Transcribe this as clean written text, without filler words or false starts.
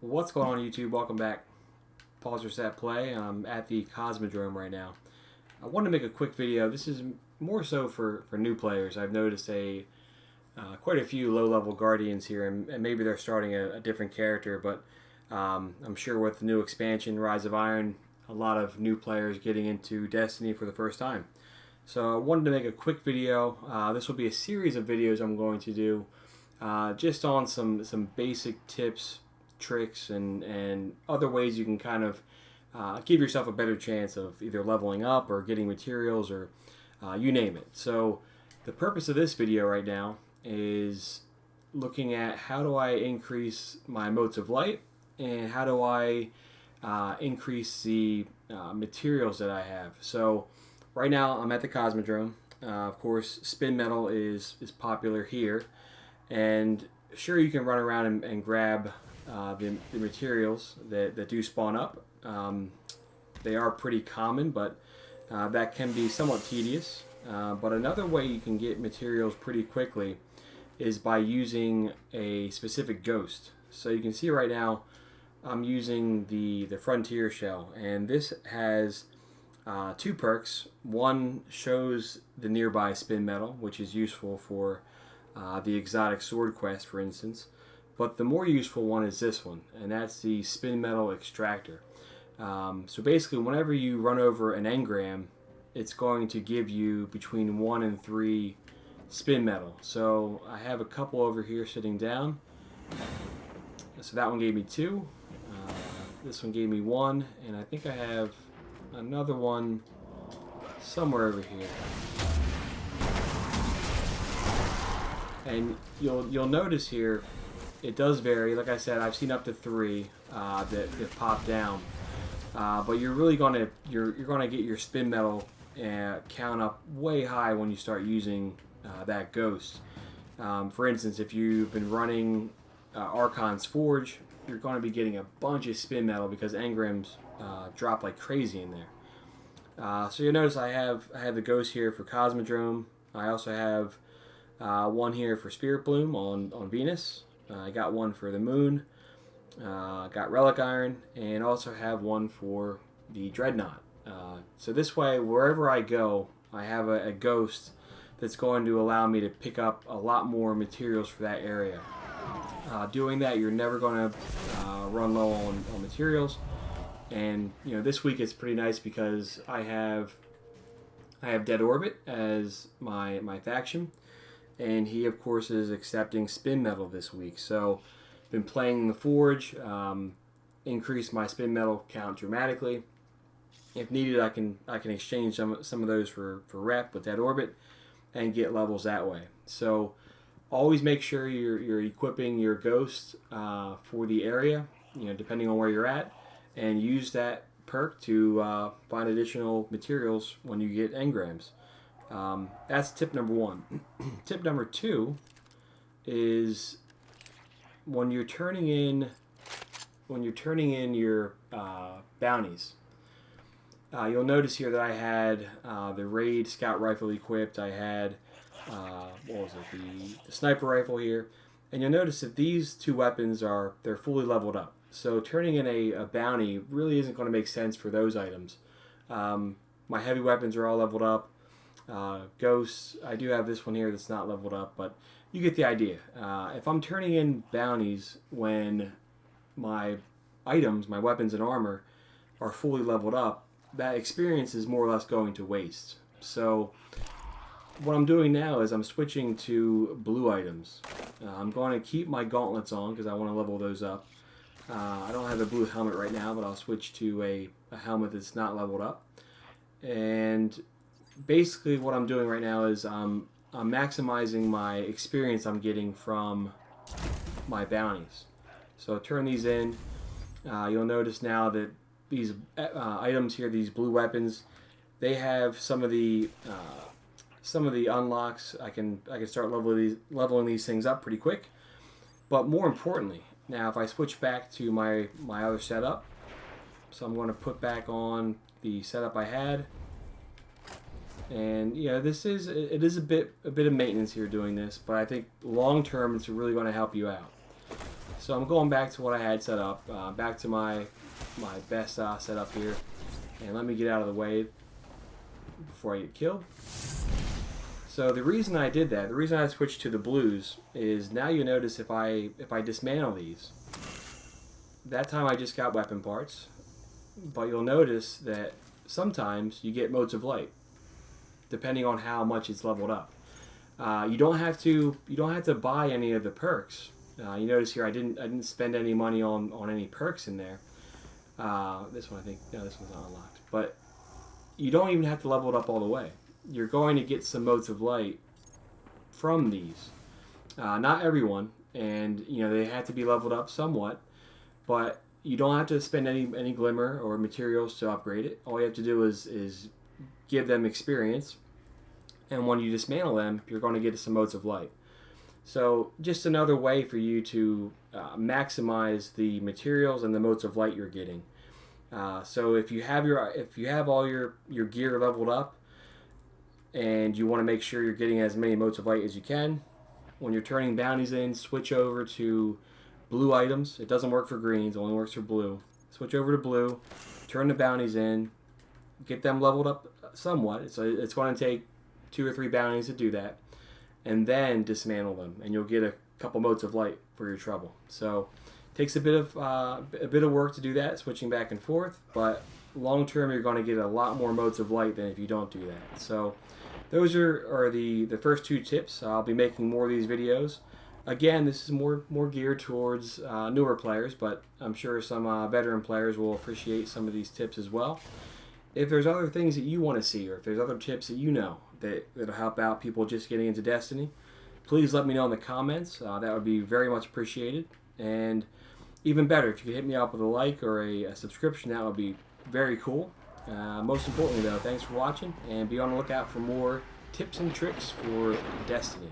What's going on YouTube? Welcome back. Pause, reset, play. I'm at the Cosmodrome right now. I wanted to make a quick video. This is more so for new players. I've noticed quite a few low-level Guardians here, and maybe they're starting a different character, but I'm sure with the new expansion, Rise of Iron, a lot of new players getting into Destiny for the first time. So I wanted to make a quick video. This will be a series of videos I'm going to do just on some basic tips, tricks, and other ways you can kind of give yourself a better chance of either leveling up or getting materials or you name it. So the purpose of this video right now is looking at how do I increase my motes of light and how do I increase the materials that I have. So right now I'm at the Cosmodrome. Of course, spinmetal is popular here, and sure, you can run around and grab the materials that do spawn up. They are pretty common, but that can be somewhat tedious. But another way you can get materials pretty quickly is by using a specific ghost. So you can see right now I'm using the Frontier shell, and this has two perks. One shows the nearby spin metal, which is useful for the exotic sword quest, for instance. But the more useful one is this one, and that's the spin metal extractor. So basically, whenever you run over an engram, it's going to give you between 1 and 3 spin metal. So I have a couple over here sitting down. So that one gave me 2. This one gave me 1, and I think I have another one somewhere over here. And you'll notice here, it does vary. Like I said, I've seen up to 3 that pop down. But you're really gonna get your spin metal count up way high when you start using that ghost. For instance, if you've been running Archon's Forge, you're going to be getting a bunch of spin metal because Engrams drop like crazy in there. So you'll notice I have the ghost here for Cosmodrome. I also have one here for Spirit Bloom on Venus. I got one for the Moon. Got Relic Iron, and also have one for the Dreadnought. So this way, wherever I go, I have a ghost that's going to allow me to pick up a lot more materials for that area. Doing that, you're never going to run low on materials. And this week it's pretty nice because I have Dead Orbit as my faction, and he of course is accepting spin metal this week. So been playing the Forge, increased my spin metal count dramatically. If needed, I can exchange some of those for rep with Dead Orbit and get levels that way. So always make sure you're equipping your ghost for the area, depending on where you're at, and use that perk to find additional materials when you get engrams. That's tip number 1. Tip number 2 is when you're turning in your bounties. You'll notice here that I had the Raid Scout Rifle equipped. I had the sniper rifle here, and you'll notice that these 2 weapons they're fully leveled up. So turning in a bounty really isn't going to make sense for those items. My heavy weapons are all leveled up. Ghosts, I do have this one here that's not leveled up, but you get the idea. If I'm turning in bounties when my items, my weapons and armor, are fully leveled up, that experience is more or less going to waste. So what I'm doing now is I'm switching to blue items. I'm going to keep my gauntlets on because I want to level those up. I don't have a blue helmet right now, but I'll switch to a helmet that's not leveled up. And basically what I'm doing right now is I'm maximizing my experience I'm getting from my bounties. So turn these in. You'll notice now that these items here, these blue weapons, they have some of the unlocks. I can start leveling these things up pretty quick. But more importantly, now if I switch back to my other setup, so I'm going to put back on the setup I had. And it is a bit of maintenance here doing this, but I think long term it's really going to help you out. So I'm going back to what I had set up, back to my best setup here. And let me get out of the way before I get killed. So the reason I did that, the reason I switched to the blues, is now you notice if I dismantle these, that time I just got weapon parts, but you'll notice that sometimes you get motes of light, depending on how much it's leveled up. You don't have to buy any of the perks. You notice here I didn't spend any money on any perks in there. This one I think, no, this one's not unlocked. But you don't even have to level it up all the way. You're going to get some motes of light from these. Not everyone, and they have to be leveled up somewhat, but you don't have to spend any glimmer or materials to upgrade it. All you have to do is give them experience, and when you dismantle them, you're going to get some motes of light. So just another way for you to maximize the materials and the motes of light you're getting. So if you have all your gear leveled up, and you want to make sure you're getting as many motes of light as you can, when you're turning bounties in, switch over to blue items. It doesn't work for greens, it only works for blue. Switch over to blue, turn the bounties in, get them leveled up somewhat. It's going to take 2 or 3 bounties to do that, and then dismantle them, and you'll get a couple motes of light for your trouble. So it takes a bit of work to do that, switching back and forth, but long term you're going to get a lot more motes of light than if you don't do that. So those are the first 2 tips. I'll be making more of these videos. Again, this is more geared towards newer players, but I'm sure some veteran players will appreciate some of these tips as well. If there's other things that you want to see, or if there's other tips that that'll help out people just getting into Destiny, please let me know in the comments. That would be very much appreciated. And even better, if you could hit me up with a like or a subscription, that would be very cool. Most importantly though, thanks for watching, and be on the lookout for more tips and tricks for Destiny.